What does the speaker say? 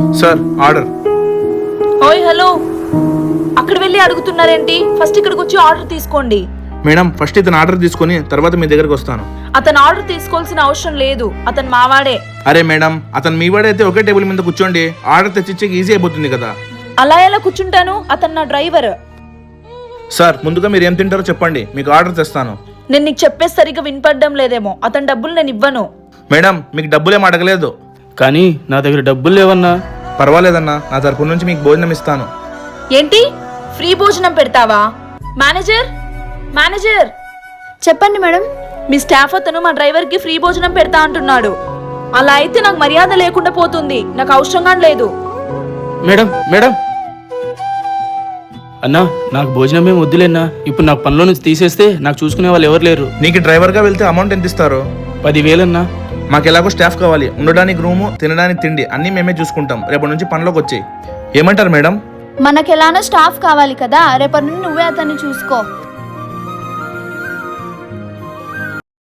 Sir order. ఓయ్ hello, అక్కడ వెళ్ళి అడుగుతున్నారేంటి? ఫస్ట్ ఇక్కడికి వచ్చి ఆర్డర్ తీసుకోండి. మేడం ఫస్ట్ ఇతను ఆర్డర్ తీసుకొని తర్వాత మీ దగ్గరకు వస్తాను. అతను ఆర్డర్ తీసుకోవాల్సిన అవసరం లేదు, అతను మావాడే. అరే మేడం, అతను మీ వాడైతే ఒకే టేబుల్ మీద కూర్చోండి, ఆర్డర్ తెచ్చిచ్చేకి ఈజీ అయిపోతుంది కదా. అలా ఎలా కూర్చుంటాను? అతను నా డ్రైవర్. సార్ ముందుగా మీరు ఏం తింటారో చెప్పండి, మీకు ఆర్డర్ తెస్తాను. నేను నీకు చెప్పేసి సరిగ్గా వినపడడం లేదేమో. అతని డబ్బులు నేను ఇవ్వను. మేడం మీకు డబ్బులేం అడగలేదు. కానీ నా దగ్గర డబ్బులు లేవన్నా. పర్వాలేదన్నా, నా తరపు నుంచి మీకు భోజనం ఇస్తాను. ఏంటి, ఫ్రీ భోజనం పెడతావా? మేనేజర్, మేనేజర్, చెప్పండి మేడం. మీ స్టాఫ్ అతను మా డ్రైవర్ కి ఫ్రీ భోజనం పెడతా అంటున్నాడు. అలా అయితే నాకు మర్యాద లేకుండా పోతుంది. నాకు అవసరంగా లేదు. మేడం మేడం అన్నా, నాకు భోజనం ఏం వద్దులేనా. ఇప్పుడు నాకు పనిలో నుంచి తీసేస్తే నాకు చూసుకునే వాళ్ళు ఎవరు లేరు. నీకు డ్రైవర్గా వెళ్తే అమౌంట్ ఎంత ఇస్తారు? 10,000 అన్నా. మాకు ఎలాగో స్టాఫ్ కావాలి, ఉండడానికి రూము, తినడానికి తిండి అన్నీ మేమే చూసుకుంటాం. రేపటి నుంచి పనిలోకి వచ్చి ఏమంటారు మేడం? మనకెలానో స్టాఫ్ కావాలి కదా, రేపటి నుండి నువ్వే అతన్ని చూసుకో.